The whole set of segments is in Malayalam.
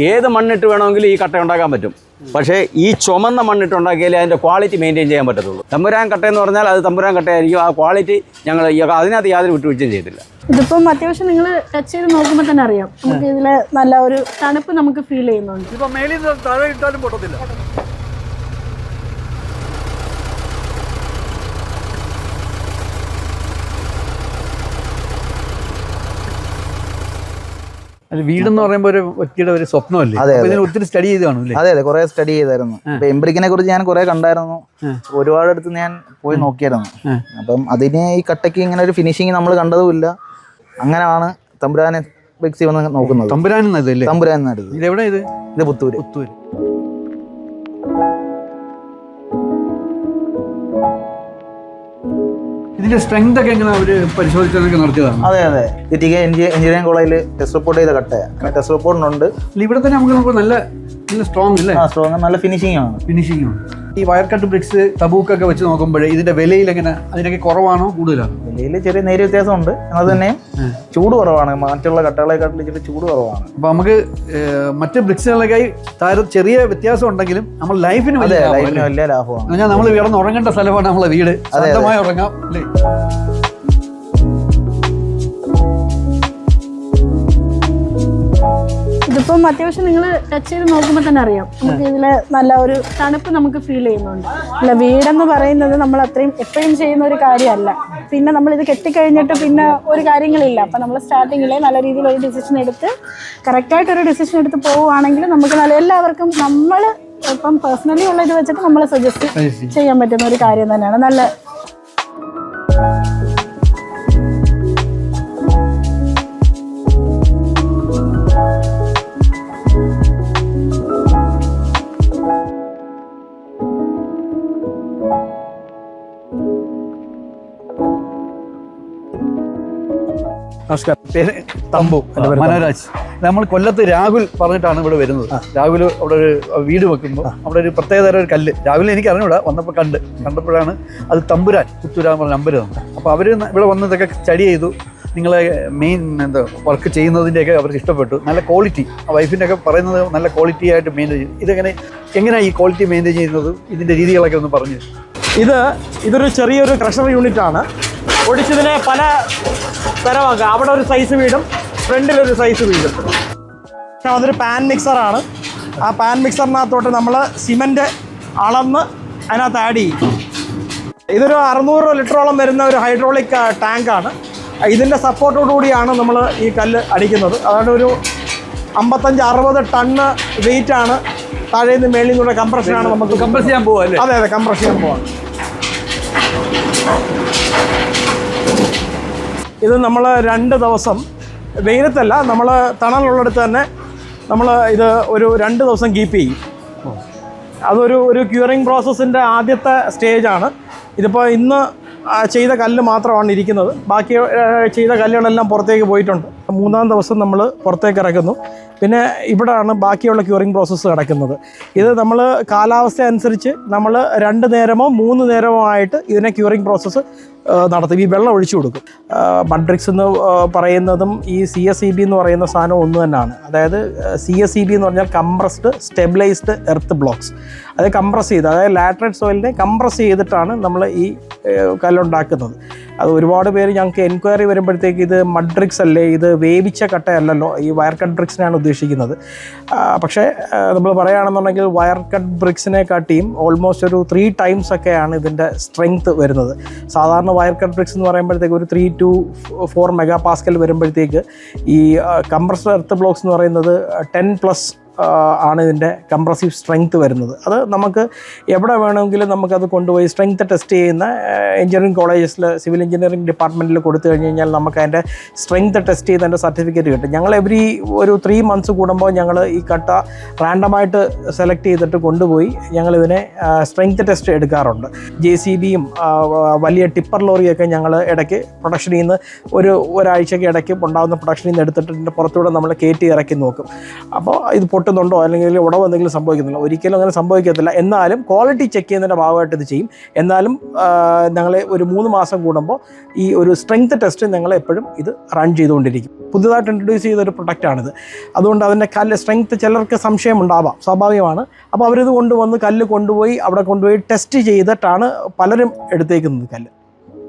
ഏത് മണ്ണിട്ട് വേണമെങ്കിലും ഈ കട്ട ഉണ്ടാക്കാൻ പറ്റും. പക്ഷേ ഈ ചുമന്ന മണ്ണിട്ടുണ്ടാക്കിയാലേ അതിൻ്റെ ക്വാളിറ്റി മെയിൻറ്റെയിൻ ചെയ്യാൻ പറ്റത്തുള്ളൂ. തമ്പുരാൻ കട്ട എന്ന് പറഞ്ഞാൽ അത് തമ്പുരാൻ കട്ടയായിരിക്കും. ആ ക്വാളിറ്റി ഞങ്ങൾ അതിനകത്ത് യാതൊരു വിട്ടുവീഴ്ചയും ചെയ്തില്ല. ഇതിപ്പം അത്യാവശ്യം നിങ്ങൾ ടച്ച് ചെയ്ത് നോക്കുമ്പോൾ തന്നെ അറിയാം, നമുക്ക് ഇതിൽ നല്ല ഒരു തണുപ്പ് നമുക്ക് ഫീൽ ചെയ്യുന്നുണ്ട്. ഇപ്പം മേലിൽ താഴെ ഇട്ടാലും പൊട്ടത്തില്ല. അത് വീടെന്ന് പറയുമ്പോൾ ഒരു വ്യക്തിയുടെ ഒരു സ്വപ്നമല്ലേ? ഇതിന് ഒത്തിരി സ്റ്റഡി ചെയ്ത് കാണും. അതെ അതെ, കുറെ സ്റ്റഡി ചെയ്തായിരുന്നു. എംബ്രിക്കിനെ കുറിച്ച് ഞാൻ കുറെ കണ്ടായിരുന്നു, ഒരുപാട് അടുത്ത് ഞാൻ പോയി നോക്കിയായിരുന്നു. അപ്പം അതിന് ഈ കട്ടയ്ക്ക് ഇങ്ങനെ ഒരു ഫിനിഷിങ് നമ്മൾ കണ്ടതുമില്ല. അങ്ങനെയാണ് തമ്പുരാനെ ബ്രിക്സി വന്ന് നോക്കുന്നത്. തമ്പുരാൻ ഇതെവിടെ? ഇത് പുത്തൂര്. ഇതിന്റെ സ്ട്രെങ്ത് ഒക്കെ എങ്ങനെ അവര് പരിശോധിച്ചതൊക്കെ നടത്തിയതാണ്? അതെ അതെ, എഞ്ചിനീയറിംഗ് കോളേജിൽ ടെസ്റ്റ് റിപ്പോർട്ട് ചെയ്ത കട്ടയാണ്. ടെസ്റ്റ് റിപ്പോർട്ടിനുണ്ട്. ഇവിടെ തന്നെ നമുക്ക് നല്ല സ്ട്രോങ് അല്ലേ? സ്ട്രോങ്, നല്ല ഫിനിഷിംഗ് ആണ്. ഈ വയർ കട്ട് ബ്രിക്സ് തബൂക്കൊക്കെ വെച്ച് നോക്കുമ്പോഴേ ഇതിന്റെ വിലയിൽ എങ്ങനെ, അതിനൊക്കെ കുറവാണോ കൂടുതലാണോ? വിലയിൽ ചെറിയ നേരിയ വ്യത്യാസമുണ്ട്. അത് തന്നെ ചൂട് കുറവാണ്, മറ്റുള്ള കട്ടകളെക്കാട്ടിൽ ഇച്ചിരി ചൂട് കുറവാണ്. അപ്പൊ നമുക്ക് മറ്റ് ബ്രിക്സുകളൊക്കെ ചെറിയ വ്യത്യാസം ഉണ്ടെങ്കിലും നമ്മൾ ലൈഫിന് വലിയ ലാഭമാണ്. നമ്മൾ കിടന്ന് ഉറങ്ങേണ്ട സ്ഥലമാണ് നമ്മളെ വീട്, സ്വന്തമായി ഉറങ്ങാം അല്ലേ? ഇതിപ്പം അത്യാവശ്യം നിങ്ങൾ ടച്ച് ചെയ്ത് നോക്കുമ്പോൾ തന്നെ അറിയാം, നമുക്ക് ഇതിൽ നല്ല ഒരു തണുപ്പ് നമുക്ക് ഫീൽ ചെയ്യുന്നുണ്ട്. അല്ല, വീടെന്ന് പറയുന്നത് നമ്മൾ അത്രയും എപ്പോഴും ചെയ്യുന്ന ഒരു കാര്യമല്ല. പിന്നെ നമ്മളിത് കെട്ടിക്കഴിഞ്ഞിട്ട് പിന്നെ ഒരു കാര്യങ്ങളില്ല. അപ്പം നമ്മൾ സ്റ്റാർട്ടിങ്ങിലെ നല്ല രീതിയിൽ ഒരു ഡിസിഷൻ എടുത്ത് കറക്റ്റായിട്ടൊരു ഡിസിഷൻ എടുത്ത് പോവുകയാണെങ്കിൽ നമുക്ക് എല്ലാവർക്കും നമ്മൾ ഇപ്പം പേഴ്സണലി ഉള്ള ഇത് വെച്ചിട്ട് നമ്മൾ സജസ്റ്റ് ചെയ്യാൻ പറ്റുന്ന ഒരു കാര്യം തന്നെയാണ്. നല്ല നമസ്കാരം, പേര് തമ്പു, മനോരാജ്. നമ്മൾ കൊല്ലത്ത് രാഹുൽ പറഞ്ഞിട്ടാണ് ഇവിടെ വരുന്നത്. രാഹുൽ അവിടെ ഒരു വീട് വെക്കുമ്പോൾ അവിടെ ഒരു പ്രത്യേകതരം ഒരു കല്ല്, രാഹുലിനെ എനിക്ക് അറിഞ്ഞൂടാ, വന്നപ്പോൾ കണ്ടപ്പോഴാണ് അത് തമ്പുരാൻ പുത്തൂരാൻ പറഞ്ഞ നമ്പർ തന്നു. അപ്പോൾ അവർ ഇവിടെ വന്നതൊക്കെ സ്റ്റഡി ചെയ്തു. നിങ്ങളെ മെയിൻ വർക്ക് ചെയ്യുന്നതിൻ്റെയൊക്കെ അവർക്ക് ഇഷ്ടപ്പെട്ടു. നല്ല ക്വാളിറ്റി, വൈഫിൻ്റെ ഒക്കെ പറയുന്നത് നല്ല ക്വാളിറ്റി ആയിട്ട് മെയിൻറ്റെയിൻ ചെയ്യും. എങ്ങനെയാണ് ഈ ക്വാളിറ്റി മെയിൻറ്റെയിൻ ചെയ്യുന്നത്, ഇതിൻ്റെ രീതികളൊക്കെ ഒന്ന് പറഞ്ഞു. ഇതൊരു ചെറിയൊരു ക്രഷർ യൂണിറ്റാണ്. ഒടിച്ചതിനെ പല തരമാക്കാം. അവിടെ ഒരു സൈസ് വീടും ഫ്രണ്ടിലൊരു സൈസ് വീടും. അതൊരു പാൻ മിക്സറാണ്. ആ പാൻ മിക്സറിനകത്തോട്ട് നമ്മൾ സിമൻറ്റ് അളന്ന് അതിനകത്ത് ആഡ് ചെയ്യും. ഇതൊരു 600 ലിറ്ററോളം വരുന്ന ഒരു ഹൈഡ്രോളിക് ടാങ്കാണ്. ഇതിൻ്റെ സപ്പോർട്ടോടുകൂടിയാണ് നമ്മൾ ഈ കല്ല് അടിക്കുന്നത്. അതായത് ഒരു 55-60 ടണ്ണ് വെയിറ്റാണ്. താഴെ നിന്ന് മേളിൽ നിന്നുള്ള കംപ്രഷനാണ്. നമുക്ക് കംപ്രസ് ചെയ്യാൻ പോവാ അല്ലേ? അതെ അതെ, കംപ്രസ് ചെയ്യാൻ പോവാം. ഇത് നമ്മൾ 2 ദിവസം വെയിലത്തല്ല, നമ്മൾ തണലുള്ളിടത്ത് തന്നെ നമ്മൾ ഇത് ഒരു 2 ദിവസം കീപ്പ് ചെയ്യും. അതൊരു ക്യൂറിങ് പ്രോസസ്സിൻ്റെ ആദ്യത്തെ സ്റ്റേജാണ്. ഇതിപ്പോൾ ഇന്ന് ചെയ്ത കല്ല് മാത്രമാണ് ഇരിക്കുന്നത്. ബാക്കി ചെയ്ത കല്ലുകളെല്ലാം പുറത്തേക്ക് പോയിട്ടുണ്ട്. 3-ാം ദിവസം നമ്മൾ പുറത്തേക്ക് ഇറക്കുന്നു. പിന്നെ ഇവിടെയാണ് ബാക്കിയുള്ള ക്യൂറിങ് പ്രോസസ്സ് നടക്കുന്നത്. ഇത് നമ്മൾ കാലാവസ്ഥ അനുസരിച്ച് നമ്മൾ 2 നേരമോ 3 നേരമോ ആയിട്ട് ഇതിനെ ക്യൂറിങ് പ്രോസസ്സ് നടത്തും. ഈ വെള്ളം ഒഴിച്ചു കൊടുക്കും. മഡ്രിക്സ് എന്ന് പറയുന്നതും ഈ CSEB എന്ന് പറയുന്ന സാധനം ഒന്ന് തന്നെയാണ്. അതായത് CSEB എന്ന് പറഞ്ഞാൽ കംപ്രസ്ഡ് സ്റ്റെബിലൈസ്ഡ് എർത്ത് ബ്ലോക്സ്. അത് കംപ്രസ് ചെയ്ത്, അതായത് ലാറ്ററൈറ്റ് സോയിലിനെ കംപ്രസ് ചെയ്തിട്ടാണ് നമ്മൾ ഈ കല്ലുണ്ടാക്കുന്നത്. അത് ഒരുപാട് പേര് ഞങ്ങൾക്ക് എൻക്വയറി വരുമ്പോഴത്തേക്ക് ഇത് മഡ്രിക്സ് അല്ലേ, ഇത് വേവിച്ച കട്ടയല്ലല്ലോ, ഈ വയർ കട്ട് ബ്രിക്സിനെയാണ് ഉദ്ദേശിക്കുന്നത്. പക്ഷേ നമ്മൾ പറയുകയാണെന്നുണ്ടെങ്കിൽ വയർ കട്ട് ബ്രിക്സിനെ കാട്ടിയും ഓൾമോസ്റ്റ് ഒരു 3 times ഒക്കെയാണ് ഇതിൻ്റെ സ്ട്രെങ്ത് വരുന്നത്. സാധാരണ വയർ കട്ട് ബ്രിക്സ് എന്ന് പറയുമ്പോഴത്തേക്ക് ഒരു 3 to 4 MPa വരുമ്പോഴത്തേക്ക് ഈ കംപ്രസ്ഡ് എർത്ത് ബ്ലോക്സ് എന്ന് പറയുന്നത് 10+ ആണ് ഇതിൻ്റെ കംപ്രസീവ് സ്ട്രെങ്ത് വരുന്നത്. അത് നമുക്ക് എവിടെ വേണമെങ്കിലും നമുക്കത് കൊണ്ടുപോയി സ്ട്രെങ്ത് ടെസ്റ്റ് ചെയ്യുന്ന എഞ്ചിനീയറിംഗ് കോളേജസിൽ സിവിൽ എഞ്ചിനീയറിംഗ് ഡിപ്പാർട്ട്മെൻറ്റിൽ കൊടുത്തു കഴിഞ്ഞ് കഴിഞ്ഞാൽ നമുക്ക് അതിൻ്റെ സ്ട്രെങ്ത് ടെസ്റ്റ് ചെയ്ത് അതിൻ്റെ സർട്ടിഫിക്കറ്റ് കിട്ടും. ഞങ്ങൾ ഒരു 3 months കൂടുമ്പോൾ ഞങ്ങൾ ഈ കട്ട റാൻഡമായിട്ട് സെലക്ട് ചെയ്തിട്ട് കൊണ്ടുപോയി ഞങ്ങളിതിനെ സ്ട്രെങ്ത് ടെസ്റ്റ് എടുക്കാറുണ്ട്. JCBയും വലിയ ടിപ്പർ ലോറിയൊക്കെ ഞങ്ങൾ ഇടയ്ക്ക് പ്രൊഡക്ഷനിൽ നിന്ന് ഒരാഴ്ചയ്ക്ക് ഇടയ്ക്ക് ഉണ്ടാകുന്ന പ്രൊഡക്ഷനിൽ നിന്ന് എടുത്തിട്ട് ഇതിൻ്റെ പുറത്തൂടെ നമ്മൾ കയറ്റി ഇറക്കി നോക്കും. അപ്പോൾ ഇത് പൊട്ടുന്നുണ്ടോ അല്ലെങ്കിൽ ഉടവ് എന്തെങ്കിലും സംഭവിക്കുന്നില്ല, ഒരിക്കലും അങ്ങനെ സംഭവിക്കത്തില്ല. എന്നാലും ക്വാളിറ്റി ചെക്ക് ചെയ്യുന്നതിൻ്റെ ഭാഗമായിട്ട് ഇത് ചെയ്യും. എന്നാലും ഞങ്ങൾ ഒരു 3 മാസം കൂടുമ്പോൾ ഈ ഒരു സ്ട്രെങ്ത് ടെസ്റ്റ് ഞങ്ങൾ എപ്പോഴും ഇത് റൺ ചെയ്തുകൊണ്ടിരിക്കും. പുതുതായിട്ട് ഇൻട്രൊഡ്യൂസ് ചെയ്തൊരു പ്രൊഡക്റ്റാണിത്. അതുകൊണ്ട് അതിൻ്റെ സ്ട്രെങ്ത് ചിലർക്ക് സംശയം ഉണ്ടാവാം, സ്വാഭാവികമാണ്. അപ്പോൾ അവരിത് കൊണ്ടുവന്ന് കല്ല് കൊണ്ടുപോയി അവിടെ കൊണ്ടുപോയി ടെസ്റ്റ് ചെയ്തിട്ടാണ് പലരും എടുത്തേക്കുന്നത് കല്ല്.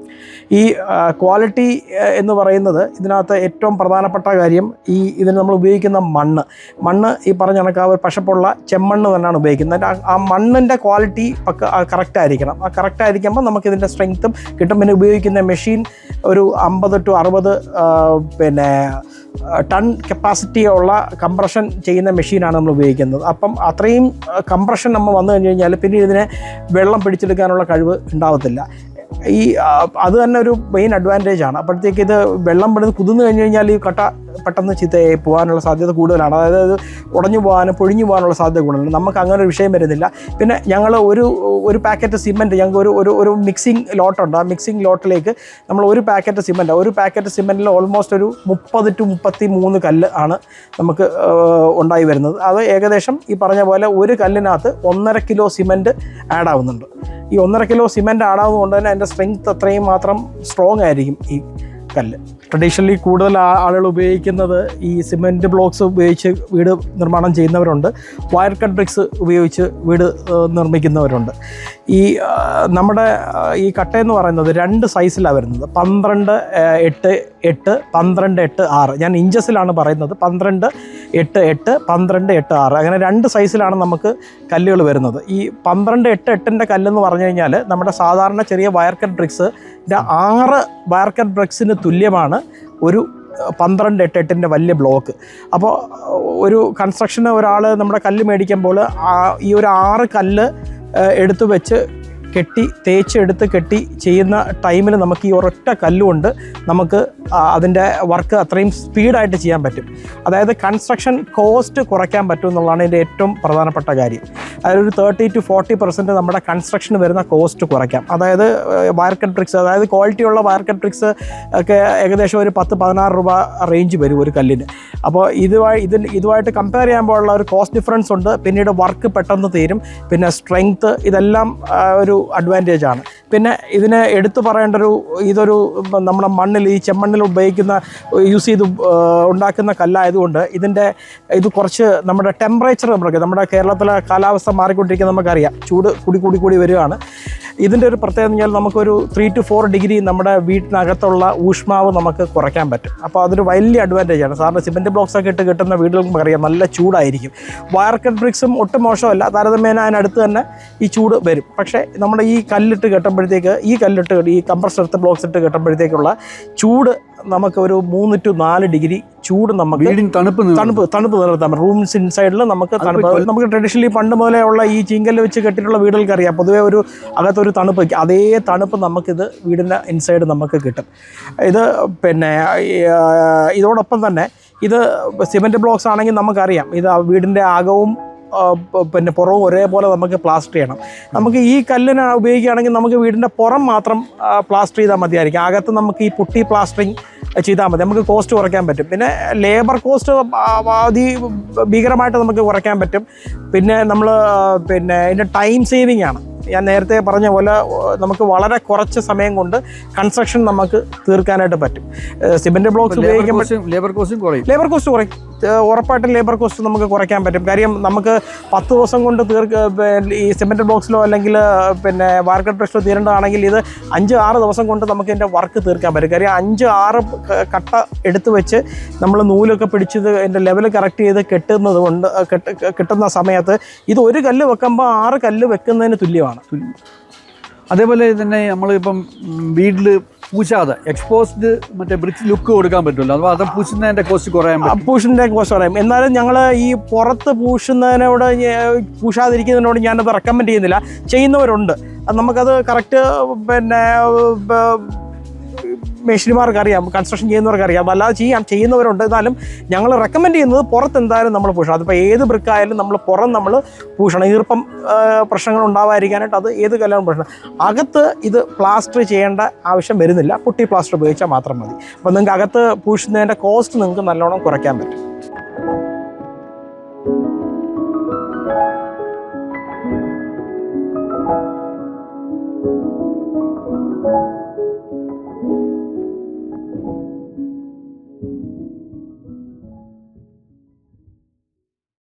ഈ ക്വാളിറ്റി എന്ന് പറയുന്നത് ഇതിനകത്ത് ഏറ്റവും പ്രധാനപ്പെട്ട കാര്യം ഇതിന് നമ്മൾ ഉപയോഗിക്കുന്ന മണ്ണ് ഈ പറഞ്ഞ കണക്ക് ഒരു പശപ്പുള്ള ചെമ്മണ്ണ് തന്നെയാണ് ഉപയോഗിക്കുന്നത്. ആ മണ്ണിൻ്റെ ക്വാളിറ്റി കറക്റ്റായിരിക്കണം. ആ കറക്റ്റായിരിക്കുമ്പോൾ നമുക്കിതിൻ്റെ സ്ട്രെങ്ത്തും കിട്ടും. പിന്നെ ഉപയോഗിക്കുന്ന മെഷീൻ ഒരു 50 to 60 ടൺ കപ്പാസിറ്റി ഉള്ള കംപ്രഷൻ ചെയ്യുന്ന മെഷീനാണ് നമ്മൾ ഉപയോഗിക്കുന്നത്. അപ്പം അത്രയും കംപ്രഷൻ നമ്മൾ വന്നു കഴിഞ്ഞ് കഴിഞ്ഞാൽ പിന്നെ ഇതിനെ വെള്ളം പിടിച്ചെടുക്കാനുള്ള കഴിവ് ഉണ്ടാവത്തില്ല. അത് തന്നെ ഒരു മെയിൻ അഡ്വാൻറ്റേജ് ആണ്. അപ്പോഴത്തേക്ക് ഇത് വെള്ളം പെടുന്ന് കുതിർന്നു കഴിഞ്ഞ് കഴിഞ്ഞാൽ ഈ കട്ട പെട്ടെന്ന് ചീത്തയായി പോകാനുള്ള സാധ്യത കൂടുതലാണ്. അതായത് ഉടഞ്ഞു പോകാനും പൊഴിഞ്ഞു പോകാനുള്ള സാധ്യത കൂടുതലാണ്. നമുക്ക് അങ്ങനെ ഒരു വിഷയം വരുന്നില്ല. പിന്നെ ഞങ്ങൾ ഒരു പാക്കറ്റ് സിമെൻറ്റ്, ഞങ്ങൾക്ക് ഒരു മിക്സിംഗ് ലോട്ടുണ്ട്. ആ മിക്സിംഗ് ലോട്ടിലേക്ക് നമ്മൾ ഒരു പാക്കറ്റ് സിമെൻറ്റിൽ ഓൾമോസ്റ്റ് ഒരു 30 to 33 കല്ല് ആണ് നമുക്ക് ഉണ്ടായി വരുന്നത്. അത് ഏകദേശം ഈ പറഞ്ഞ പോലെ ഒരു കല്ലിനകത്ത് 1.5 കിലോ സിമെൻറ്റ് ആഡ് ആവുന്നുണ്ട്. ഈ 1.5 കിലോ സിമെൻറ്റ് ആഡ് ആവുന്നതുകൊണ്ട് തന്നെ അതിൻ്റെ സ്ട്രെങ്ത് അത്രയും മാത്രം സ്ട്രോങ് ആയിരിക്കും ഈ കല്ല്. ട്രഡീഷണലി കൂടുതൽ ആളുകൾ ഉപയോഗിക്കുന്നത് ഈ സിമെൻറ്റ് ബ്ലോക്സ് ഉപയോഗിച്ച് വീട് നിർമ്മാണം ചെയ്യുന്നവരുണ്ട്. വയർ കട്ട് ബ്രിക്സ് ഉപയോഗിച്ച് വീട് നിർമ്മിക്കുന്നവരുണ്ട്. നമ്മുടെ ഈ കട്ടയെന്ന് പറയുന്നത് 2 സൈസിലാണ് വരുന്നത്. 12:8:8, 12:8:6. ഞാൻ ഇഞ്ചസിലാണ് പറയുന്നത്. 12:8:8, 12:8:6 അങ്ങനെ 2 സൈസിലാണ് നമുക്ക് കല്ലുകൾ വരുന്നത്. ഈ 12:8:8 കല്ലെന്ന് പറഞ്ഞു കഴിഞ്ഞാൽ നമ്മുടെ സാധാരണ ചെറിയ വയർ കട്ട് ബ്രിക്സിൻ്റെ 6 വയർ കട്ട് ബ്രിക്സിന് തുല്യമാണ് ഒരു 12:8:8 വലിയ ബ്ലോക്ക്. അപ്പോൾ ഒരു കൺസ്ട്രക്ഷന് ഒരാൾ നമ്മുടെ കല്ല് മേടിക്കുമ്പോൾ ഈ ഒരു 6 കല്ല് എടുത്തു വെച്ച് കെട്ടി ചെയ്യുന്ന ടൈമിൽ നമുക്ക് ഈ ഒരൊറ്റ കല്ലുകൊണ്ട് നമുക്ക് അതിൻ്റെ വർക്ക് അത്രയും സ്പീഡായിട്ട് ചെയ്യാൻ പറ്റും. അതായത് കൺസ്ട്രക്ഷൻ കോസ്റ്റ് കുറയ്ക്കാൻ പറ്റും എന്നുള്ളതാണ് ഇതിൻ്റെ ഏറ്റവും പ്രധാനപ്പെട്ട കാര്യം. അതായത് ഒരു 30 to 40% നമ്മുടെ കൺസ്ട്രക്ഷന് വരുന്ന കോസ്റ്റ് കുറയ്ക്കാം. അതായത് വയർ കട്ട് ബ്രിക്സ്, അതായത് ക്വാളിറ്റിയുള്ള വയർ കട്ട് ബ്രിക്സ് ഒക്കെ ഏകദേശം ഒരു 10-16 രൂപ റേഞ്ച് വരും ഒരു കല്ലിന്. അപ്പോൾ ഇതുമായിട്ട് കമ്പയർ ചെയ്യുമ്പോഴുള്ള ഒരു കോസ്റ്റ് ഡിഫറൻസ് ഉണ്ട്. പിന്നീട് വർക്ക് പെട്ടെന്ന് തീരും. പിന്നെ സ്ട്രെങ്ത്ത്, ഇതെല്ലാം ഒരു അഡ്വാൻറ്റേജ് ആണ്. പിന്നെ ഇതിന് എടുത്തു പറയേണ്ട ഇതൊരു നമ്മുടെ ഈ ചെമ്മണ്ണിൽ യൂസ് ചെയ്ത് ഉണ്ടാക്കുന്ന കല്ലായതുകൊണ്ട് ഇത് കുറച്ച് നമ്മുടെ ടെമ്പറേച്ചർ നമ്മുടെ കേരളത്തിലെ കാലാവസ്ഥ മാറിക്കൊണ്ടിരിക്കുന്ന നമുക്കറിയാം. ചൂട് കൂടി വരികയാണ്. ഇതിൻ്റെ ഒരു പ്രത്യേകത എന്ന് പറഞ്ഞാൽ നമുക്കൊരു 3 to 4 ഡിഗ്രി നമ്മുടെ വീട്ടിനകത്തുള്ള ഊഷ്മാവ് നമുക്ക് കുറയ്ക്കാൻ പറ്റും. അപ്പോൾ അതൊരു വലിയ അഡ്വാൻറ്റേജ് ആണ്. സാറിന് സിമെൻറ്റ് ബ്ലോക്സൊക്കെ ഇട്ട് കിട്ടുന്ന വീടുകൾക്ക് അറിയാം, നല്ല ചൂടായിരിക്കും. വയർ കട്ട് ബ്രിക്സും ഒട്ടും മോശമല്ല, താരതമ്യേന അതിനടുത്ത് തന്നെ ഈ ചൂട് വരും. പക്ഷേ നമ്മുടെ ഈ കംപ്രസർ എടുത്ത് ബ്ലോക്സ് ഇട്ട് കെട്ടുമ്പോഴത്തേക്കുള്ള ചൂട് നമുക്ക് ഒരു 3 to 4 ഡിഗ്രി ചൂട് നമുക്ക് തണുപ്പ് നിലനിർത്താൻ പറ്റും. റൂംസ് ഇൻസൈഡിൽ നമുക്ക് ട്രഡീഷണലി പണ്ട് മുതലേ ഉള്ള ഈ ചീങ്കല്ല് വെച്ച് കെട്ടിയിട്ടുള്ള വീടുകൾക്ക് അറിയാം, പൊതുവേ അകത്തൊരു തണുപ്പ്, അതേ തണുപ്പ് നമുക്കിത് വീടിൻ്റെ ഇൻസൈഡ് നമുക്ക് കിട്ടും. ഇതോടൊപ്പം തന്നെ ഇത് സിമെൻറ്റ് ബ്ലോക്സ് ആണെങ്കിൽ നമുക്കറിയാം, ഇത് വീടിൻ്റെ അകവും പുറവും ഒരേപോലെ നമുക്ക് പ്ലാസ്റ്റർ ചെയ്യണം. നമുക്ക് ഈ കല്ലിന് ഉപയോഗിക്കുകയാണെങ്കിൽ നമുക്ക് വീടിൻ്റെ പുറം മാത്രം പ്ലാസ്റ്റർ ചെയ്താൽ മതിയായിരിക്കും. അകത്ത് നമുക്ക് ഈ പുട്ടി പ്ലാസ്റ്ററിങ് ചെയ്താൽ മതി. നമുക്ക് കോസ്റ്റ് കുറയ്ക്കാൻ പറ്റും. പിന്നെ ലേബർ കോസ്റ്റ് ഭീകരമായിട്ട് നമുക്ക് കുറയ്ക്കാൻ പറ്റും. പിന്നെ ഇതിൻ്റെ ടൈം സേവിങ് ആണ്. ഞാൻ നേരത്തെ പറഞ്ഞ പോലെ നമുക്ക് വളരെ കുറച്ച് സമയം കൊണ്ട് കൺസ്ട്രക്ഷൻ നമുക്ക് തീർക്കാനായിട്ട് പറ്റും. സിമെൻറ്റ് ബ്ലോക്സ് ഉപയോഗിക്കുമ്പോൾ ലേബർ കോസ്റ്റ് കുറയും. ഉറപ്പായിട്ടും ലേബർ കോസ്റ്റ് നമുക്ക് കുറയ്ക്കാൻ പറ്റും. കാര്യം നമുക്ക് 10 ദിവസം കൊണ്ട് ഈ സിമെൻറ്റ് ബ്ലോക്സിലോ അല്ലെങ്കിൽ വയർ കട്ട് ബ്രിക്സിലോ തീരേണ്ടതാണെങ്കിൽ ഇത് 5-6 ദിവസം കൊണ്ട് നമുക്ക് ഇതിൻ്റെ വർക്ക് തീർക്കാൻ പറ്റും. കാര്യം 5-6 കട്ട എടുത്ത് വെച്ച് നമ്മൾ നൂലൊക്കെ പിടിച്ചത് അതിൻ്റെ ലെവൽ കറക്റ്റ് ചെയ്ത് കെട്ടുന്ന സമയത്ത് ഇത് ഒരു കല്ല് വെക്കുമ്പോൾ 6 കല്ല് വെക്കുന്നതിന് തുല്യമാണ്. അതേപോലെ തന്നെ നമ്മളിപ്പം വീട്ടിൽ പൂശാതെ എക്സ്പോസ്ഡ് ബ്രിക്സ് ലുക്ക് കൊടുക്കാൻ പറ്റുമല്ലോ, അപ്പോൾ അത് പൂശുന്നതിൻ്റെ കോസ്റ്റ് കുറയും. എന്നാലും ഞങ്ങൾ ഈ പുറത്ത് പൂശാതിരിക്കുന്നതിനോട് ഞാനത് റെക്കമെൻഡ് ചെയ്യുന്നില്ല. ചെയ്യുന്നവരുണ്ട്, നമുക്കത് കറക്റ്റ് മേശിരിമാർക്കറിയാം, കൺസ്ട്രക്ഷൻ ചെയ്യുന്നവർക്കറിയാം, അല്ലാതെ ചെയ്യുന്നവരുണ്ട്. എന്നാലും ഞങ്ങൾ റെക്കമെൻഡ് ചെയ്യുന്നത് പുറത്ത് എന്തായാലും നമ്മൾ പൂഷണം. അതിപ്പോൾ ഏത് ബ്രിക്കായാലും നമ്മൾ പൂഷണം. ഈർപ്പം പ്രശ്നങ്ങൾ ഉണ്ടാവാതിരിക്കാനായിട്ട് അത് ഏത് കല്ലാണ് പൂഷണം. അകത്ത് ഇത് പ്ലാസ്റ്റർ ചെയ്യേണ്ട ആവശ്യം വരുന്നില്ല, പുട്ടി പ്ലാസ്റ്റർ ഉപയോഗിച്ചാൽ മാത്രം മതി. അപ്പോൾ നിങ്ങൾക്ക് അകത്ത് പൂശുന്നതിൻ്റെ കോസ്റ്റ് നിങ്ങൾക്ക് നല്ലോണം കുറയ്ക്കാൻ പറ്റും.